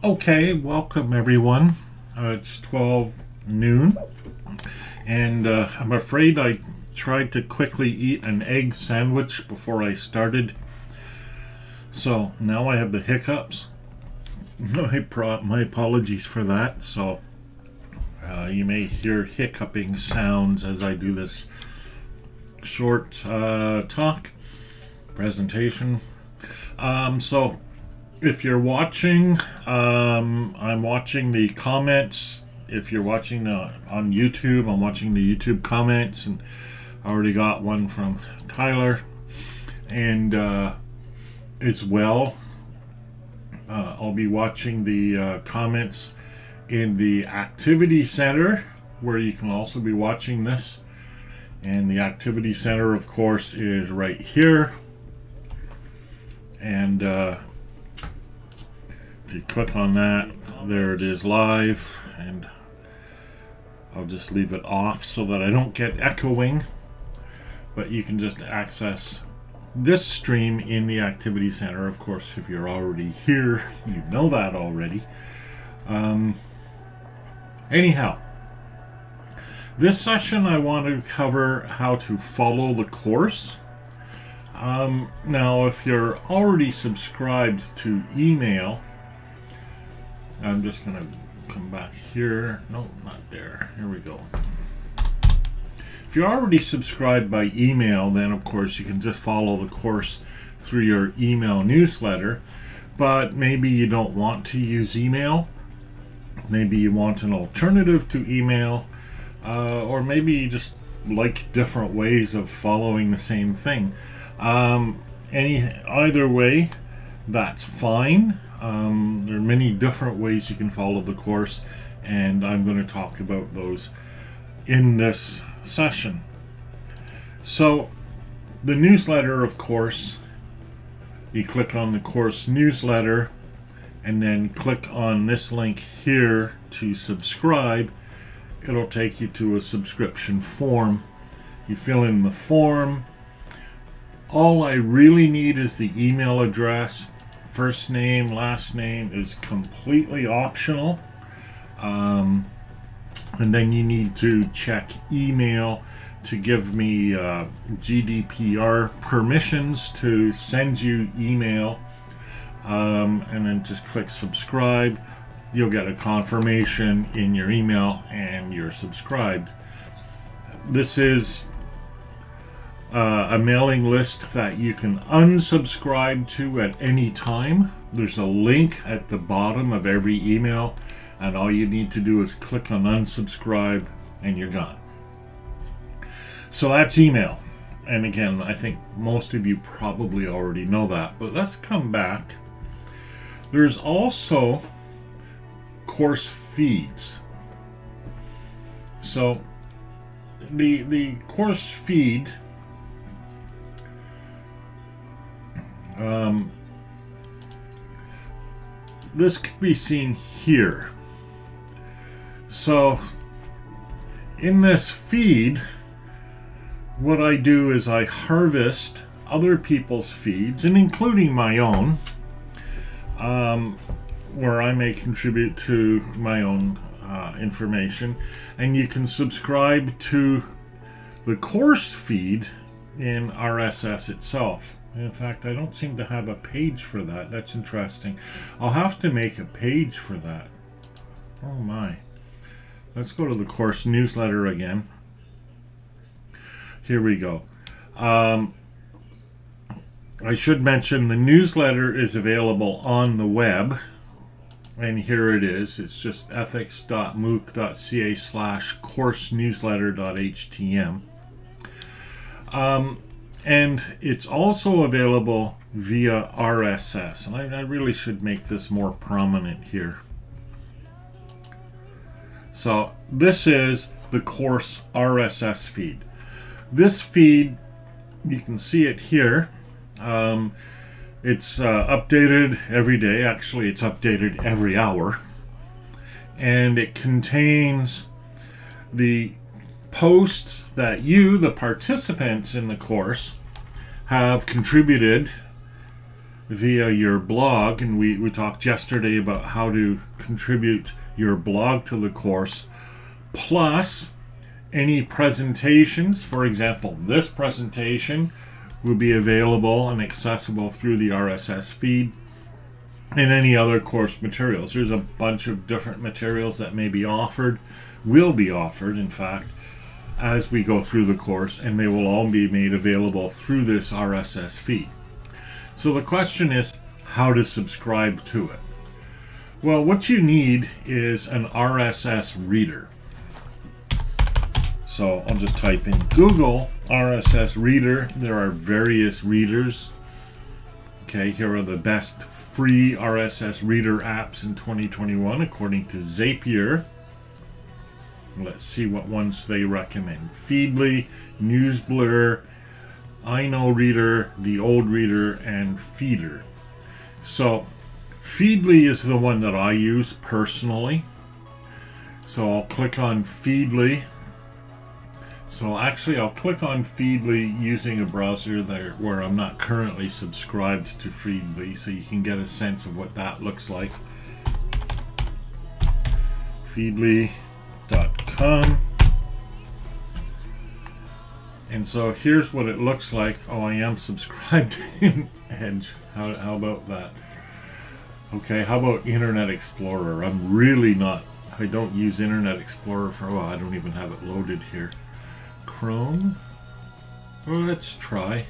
Okay, welcome everyone. It's 12 noon, and I'm afraid I tried to quickly eat an egg sandwich before I started, so now I have the hiccups. My apologies for that. So you may hear hiccuping sounds as I do this short talk presentation. So if you're watching, I'm watching the comments. If you're watching on YouTube, I'm watching the YouTube comments, and I already got one from Tyler. And as well, I'll be watching the comments in the Activity Center, where you can also be watching this. And the Activity Center, of course, is right here. And if you click on that, there it is live, and I'll just leave it off so that I don't get echoing. But you can just access this stream in the Activity Center. Of course, if you're already here, you know that already. Anyhow, this session I want to cover how to follow the course. Now, if you're already subscribed to email, I'm just going to come back here. No, not there. Here we go. If If you're already subscribed by email, then of course you can just follow the course through your email newsletter. But maybe you don't want to use email. Maybe you want an alternative to email, or maybe you just like different ways of following the same thing. Either way, that's fine. There are many different ways you can follow the course, and I'm going to talk about those in this session. So the newsletter, of course, you click on the course newsletter and then click on this link here to subscribe. It'll take you to a subscription form. You fill in the form. All I really need is the email address. First name, last name is completely optional. And then you need to check email to give me GDPR permissions to send you email. And then just click subscribe. You'll get a confirmation in your email and you're subscribed. This is a mailing list that you can unsubscribe to at any time. There's a link at the bottom of every email, and all you need to do is click on unsubscribe and you're gone. So that's email. And again, I think most of you probably already know that, but let's come back. There's also course feeds. So the course feed, this could be seen here. So in this feed, what I do is I harvest other people's feeds, and including my own, where I may contribute to my own information, and you can subscribe to the course feed in RSS itself. In fact, I don't seem to have a page for that. That's interesting. I'll have to make a page for that. Oh my. Let's go to the course newsletter again. Here we go. I should mention the newsletter is available on the web. And here it is. It's just ethics.mooc.ca/coursenewsletter.htm. And it's also available via RSS. And I really should make this more prominent here. So this is the course RSS feed. This feed, you can see it here. It's updated every day. Actually, it's updated every hour. And it contains the posts that you, the participants in the course, have contributed via your blog. And we talked yesterday about how to contribute your blog to the course, plus any presentations. For example, this presentation will be available and accessible through the RSS feed, and any other course materials. There's a bunch of different materials that may be offered, will be offered, in fact, as we go through the course, and they will all be made available through this RSS feed. So the question is how to subscribe to it. Well, what you need is an RSS reader. So I'll just type in Google RSS reader. There are various readers. Okay, here are the best free RSS reader apps in 2021 according to Zapier. Let's see what ones they recommend. Feedly, NewsBlur, iKnowReader, The Old Reader, and Feeder. So Feedly is the one that I use personally. So I'll click on Feedly. So actually I'll click on Feedly using a browser there where I'm not currently subscribed to Feedly, so you can get a sense of what that looks like. Feedly.com. And so here's what it looks like. Oh, I am subscribed in Edge. How about that? Okay, how about Internet Explorer? I don't use Internet Explorer for, well, I don't even have it loaded here. Chrome. Well, let's try.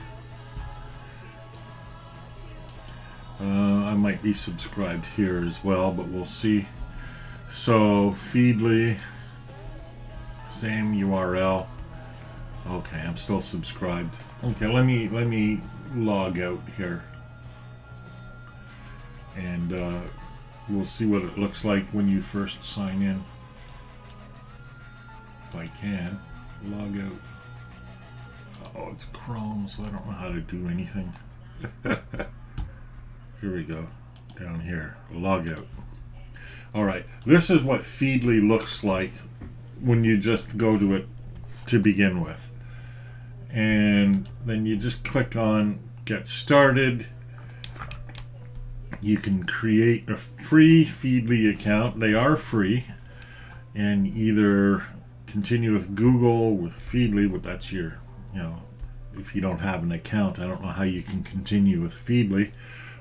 I might be subscribed here as well, but we'll see. So Feedly, same URL. Okay, I'm still subscribed. Okay, let me log out here, and we'll see what it looks like when you first sign in. If I can log out. Oh, it's Chrome, so I don't know how to do anything. Here we go, down here, log out. All right, this is what Feedly looks like when you just go to it to begin with. And then you just click on Get Started. You can create a free Feedly account. They are free. And either continue with Google, with Feedly, but that's your, you know, if you don't have an account, I don't know how you can continue with Feedly,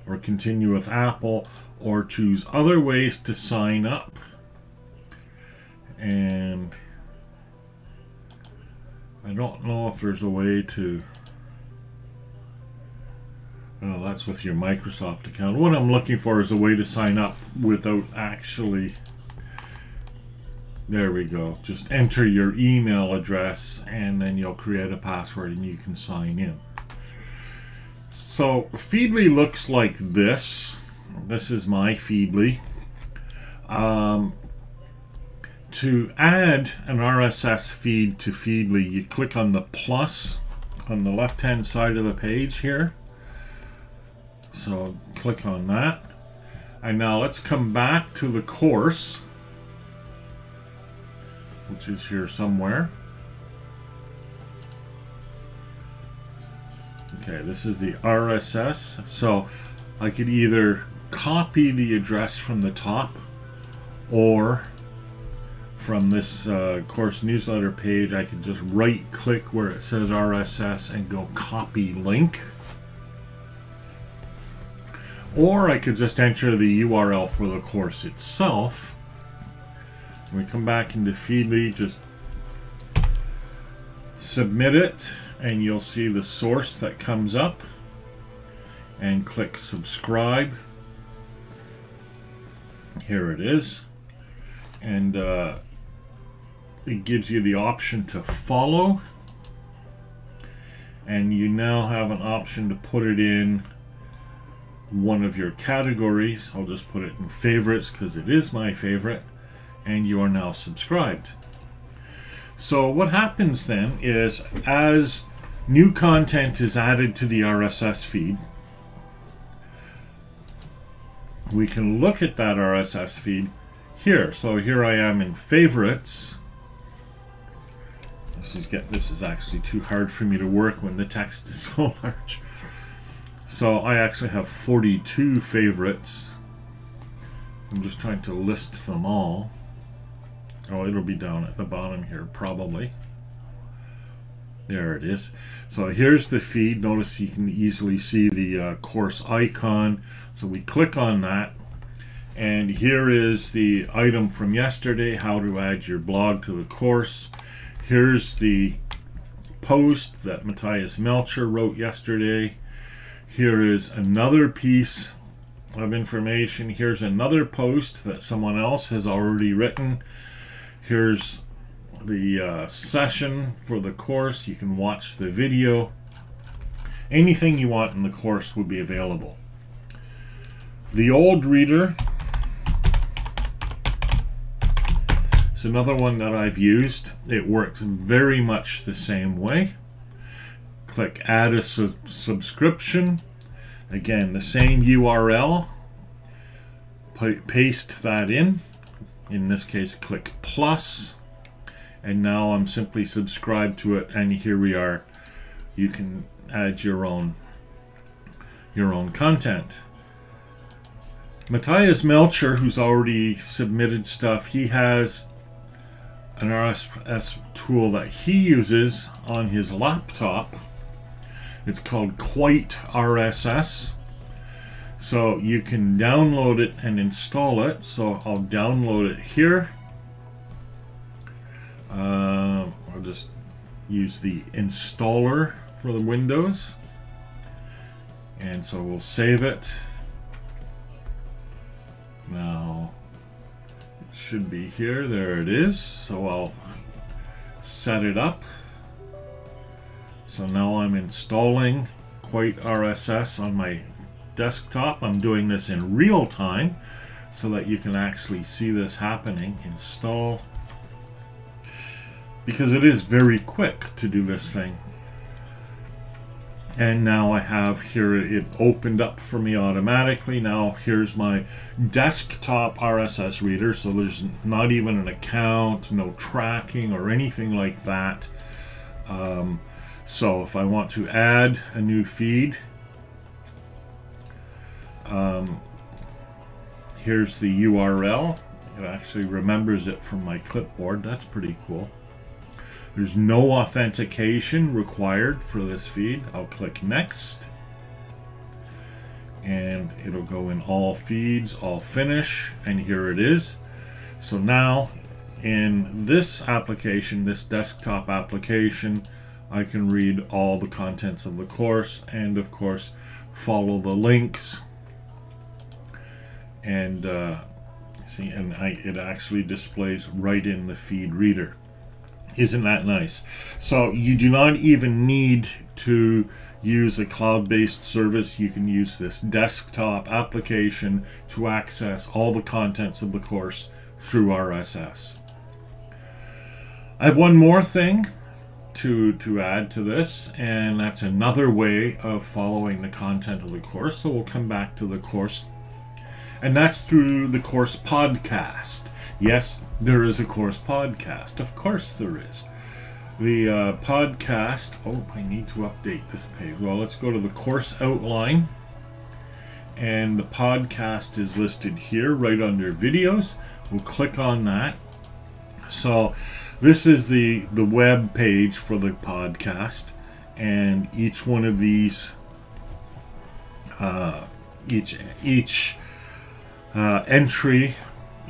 or continue with Apple, or choose other ways to sign up. And I don't know if there's a way to, well, that's with your Microsoft account. What I'm looking for is a way to sign up without actually, there we go. Just enter your email address and then you'll create a password and you can sign in. So Feedly looks like this. This is my Feedly. To add an RSS feed to Feedly, you click on the plus on the left hand side of the page here. So click on that. And now let's come back to the course, which is here somewhere. Okay, this is the RSS. So I could either copy the address from the top, or from this course newsletter page, I could just right click where it says RSS and go copy link. Or I could just enter the URL for the course itself. When we come back into Feedly, just submit it and you'll see the source that comes up, and click subscribe. Here it is. And it gives you the option to follow, and you now have an option to put it in one of your categories. I'll just put it in favorites because it is my favorite, and you are now subscribed. So what happens then is, as new content is added to the RSS feed, we can look at that RSS feed here. So here I am in favorites. This is actually too hard for me to work when the text is so large. So I actually have 42 favorites. I'm just trying to list them all. Oh, it'll be down at the bottom here probably. There it is. So here's the feed. Notice you can easily see the course icon. So we click on that, and here is the item from yesterday, how to add your blog to the course. Here's the post that Matthias Melcher wrote yesterday. Here is another piece of information. Here's another post that someone else has already written. Here's the session for the course. You can watch the video. Anything you want in the course will be available. The Old Reader is another one that I've used. It works very much the same way. Click add a subscription. Again, the same URL. Paste that in. In this case, click plus. And now I'm simply subscribed to it, and here we are. You can add your own content. Matthias Melcher, who's already submitted stuff, he has an RSS tool that he uses on his laptop. It's called Quite RSS. So you can download it and install it. So I'll download it here. I'll just use the installer for the Windows. And so we'll save it. Now, it should be here. There it is. So I'll set it up. So now I'm installing Qwite RSS on my desktop. I'm doing this in real time so that you can actually see this happening. Install. Because it is very quick to do this thing. And now I have here, it opened up for me automatically. Now here's my desktop RSS reader. So there's not even an account, no tracking or anything like that. So if I want to add a new feed, here's the URL. It actually remembers it from my clipboard. That's pretty cool. There's no authentication required for this feed. I'll click next. And it'll go in all feeds, all finish, and here it is. So now in this application, this desktop application, I can read all the contents of the course and of course follow the links. And see, and it actually displays right in the feed reader. Isn't that nice? So you do not even need to use a cloud-based service. You can use this desktop application to access all the contents of the course through RSS. I have one more thing to add to this, and that's another way of following the content of the course. So we'll come back to the course, and that's through the course podcast. Yes, there is a course podcast. Of course there is. The podcast, oh, I need to update this page. Well, let's go to the course outline. And the podcast is listed here right under videos. We'll click on that. So this is the web page for the podcast. And each one of these, each entry,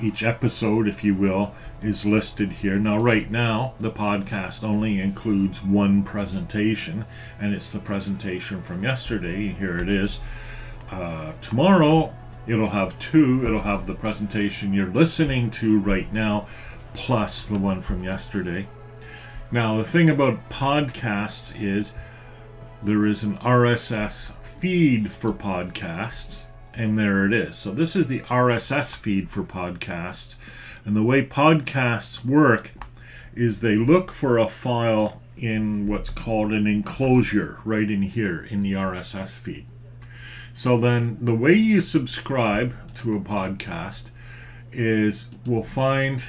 each episode, if you will, is listed here. Now, right now, the podcast only includes one presentation, and it's the presentation from yesterday. Here it is. Tomorrow, it'll have two. It'll have the presentation you're listening to right now, plus the one from yesterday. Now, the thing about podcasts is there is an RSS feed for podcasts. And there it is. So this is the RSS feed for podcasts. And the way podcasts work is they look for a file in what's called an enclosure right in here in the RSS feed. So then the way you subscribe to a podcast is we'll find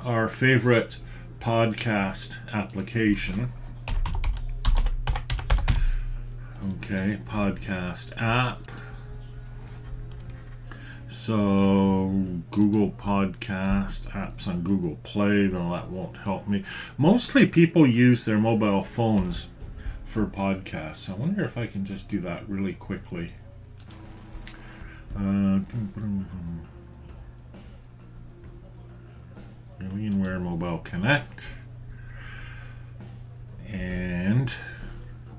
our favorite podcast application. Okay, podcast app. So Google Podcast, apps on Google Play, though that won't help me. Mostly people use their mobile phones for podcasts. I wonder if I can just do that really quickly. Alienware Mobile Connect. And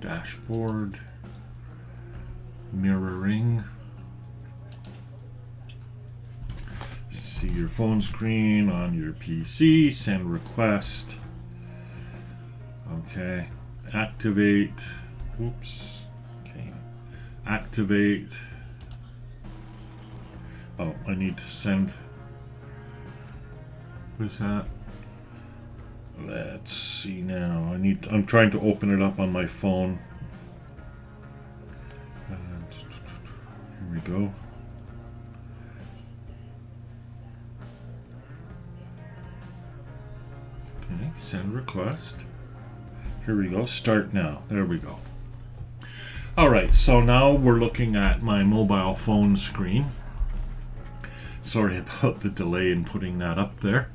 dashboard. Mirroring. See your phone screen on your PC. Send request. Okay. Activate. Oops. Okay. Activate. Oh, I need to send. What's that? Let's see now. I'm trying to open it up on my phone. Here we go. Okay, send request. Here we go. Start now. There we go. All right, so now we're looking at my mobile phone screen. Sorry about the delay in putting that up there.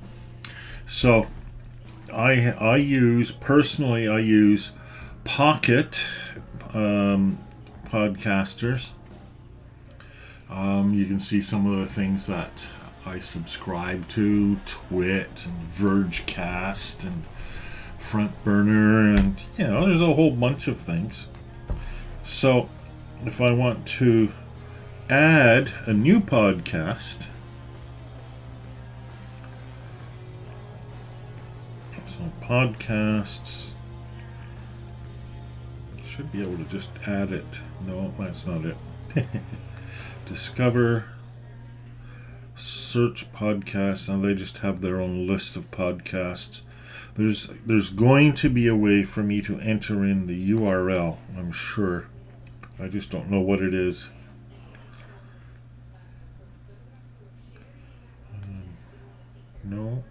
So I use Pocket Podcasters. You can see some of the things that I subscribe to Twit and Vergecast and Front Burner, and there's a whole bunch of things. So if I want to add a new podcast, so podcasts, should be able to just add it. No, that's not it. Discover, search podcasts. Now they just have their own list of podcasts. There's going to be a way for me to enter in the URL, I'm sure. I just don't know what it is. No.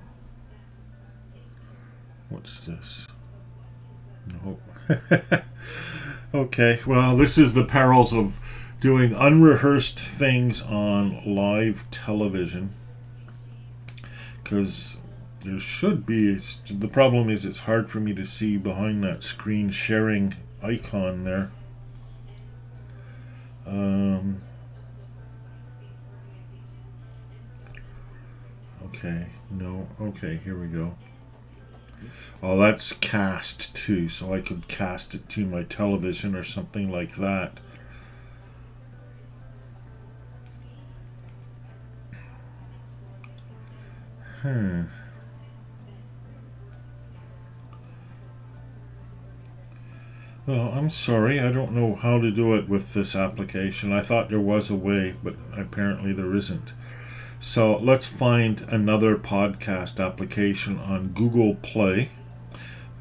What's this? No. Okay, well, this is the perils of doing unrehearsed things on live television. Because there should be, the problem is it's hard for me to see behind that screen sharing icon there. Okay, no, okay, here we go. Oh, that's cast too, so I could cast it to my television or something like that. Well, I'm sorry, I don't know how to do it with this application. I thought there was a way, but apparently there isn't. So let's find another podcast application on Google Play,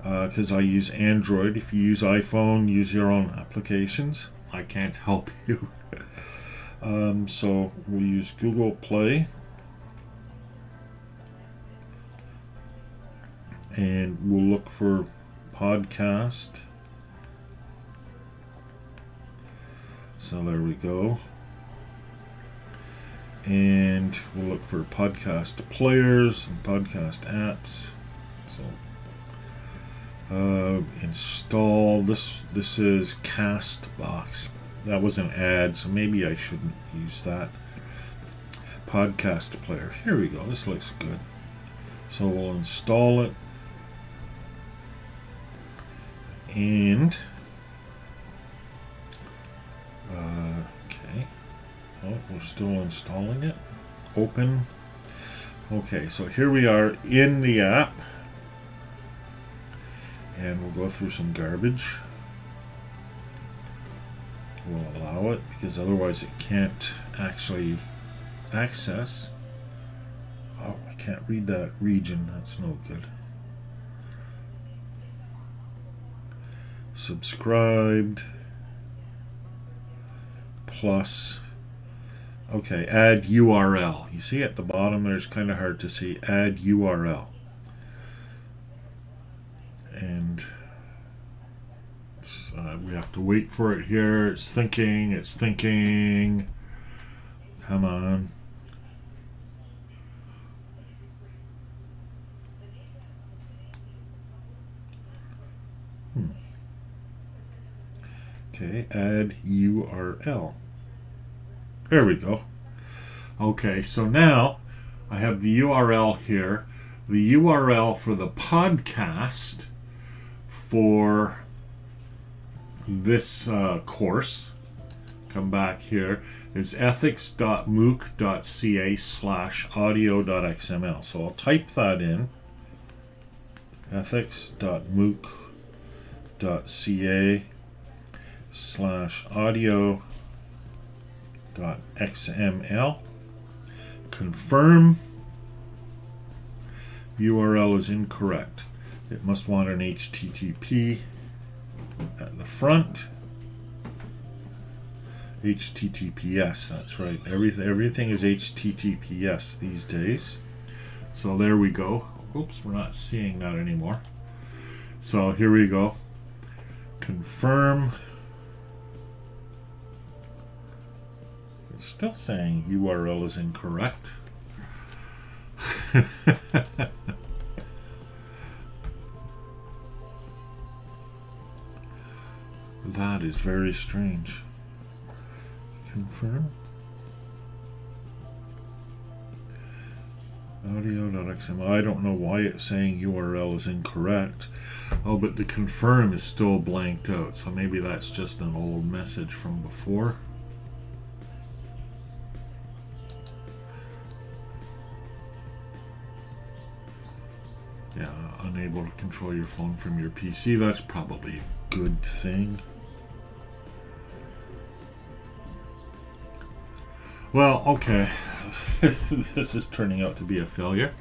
because I use Android. If you use iPhone, use your own applications. I can't help you. So we'll use Google Play. And we'll look for podcast. So there we go. And we'll look for podcast players and podcast apps. So install this. This is Castbox. That was an ad, so maybe I shouldn't use that. Podcast player. Here we go. This looks good. So we'll install it. And okay. Oh, we're still installing it. Open. Okay, so here we are in the app. And we'll go through some garbage. We'll allow it because otherwise it can't actually access. Oh, I can't read that region. That's no good. Subscribed. Plus. Okay, add URL. You see at the bottom there's kind of hard to see. Add URL. And we have to wait for it here. It's thinking. It's thinking. Come on. Okay, add URL. There we go. Okay, so now I have the URL here. The URL for the podcast for this course, come back here, is ethics.mooc.ca/audio.xml. So I'll type that in. ethics.mooc.ca/audio.xml. Confirm. URL is incorrect. It must want an HTTP at the front. HTTPS, that's right. Everything is HTTPS these days. So there we go. Oops, we're not seeing that anymore. So here we go. Confirm. It's still saying URL is incorrect. That is very strange. Confirm. Audio.xml. I don't know why it's saying URL is incorrect. Oh, but the confirm is still blanked out, so maybe that's just an old message from before. Yeah, unable to control your phone from your PC. That's probably a good thing. Well, okay. This is turning out to be a failure.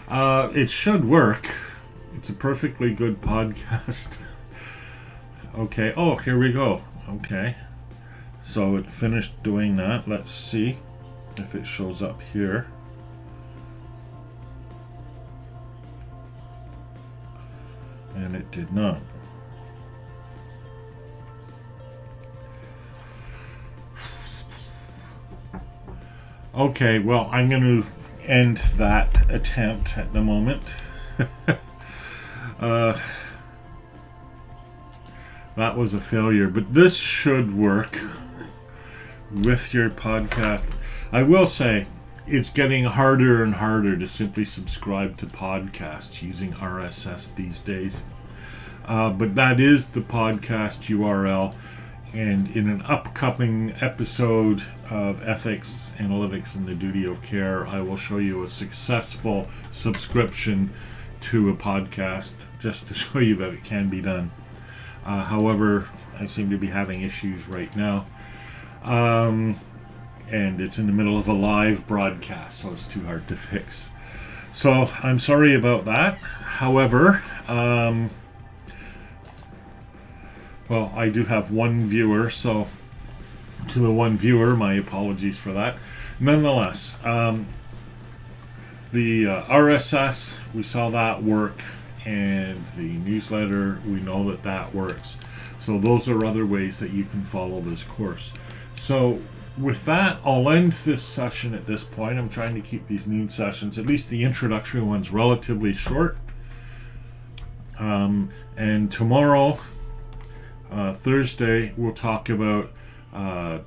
It should work. It's a perfectly good podcast. Okay. Oh, here we go. Okay. So it finished doing that. Let's see if it shows up here. And it did not. Okay, well, I'm going to end that attempt at the moment. That was a failure, but this should work with your podcast. I will say, it's getting harder and harder to simply subscribe to podcasts using RSS these days. But that is the podcast URL. And in an upcoming episode of Ethics, Analytics, and the Duty of Care, I will show you a successful subscription to a podcast just to show you that it can be done. However, I seem to be having issues right now. And it's in the middle of a live broadcast, so it's too hard to fix. So I'm sorry about that. However, well, I do have one viewer, so to the one viewer, my apologies for that. Nonetheless, the RSS, we saw that work, and the newsletter, we know that that works. So those are other ways that you can follow this course. So with that, I'll end this session at this point. I'm trying to keep these noon sessions, at least the introductory ones, relatively short. And tomorrow, Thursday, we'll talk about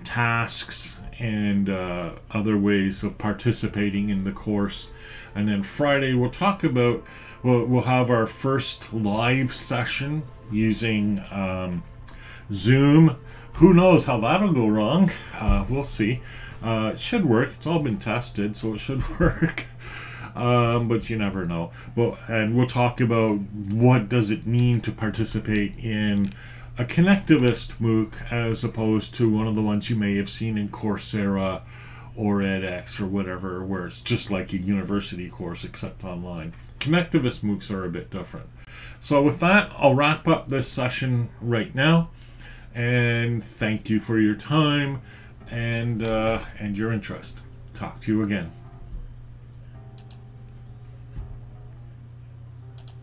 tasks and other ways of participating in the course. And then Friday, we'll talk about, we'll have our first live session using Zoom. Who knows how that'll go wrong? We'll see. It should work. It's all been tested, so it should work. But you never know. And we'll talk about what does it mean to participate in a connectivist MOOC as opposed to one of the ones you may have seen in Coursera or edX or whatever, where it's just like a university course except online. Connectivist MOOCs are a bit different. So with that, I'll wrap up this session right now, and thank you for your time and your interest. Talk to you again.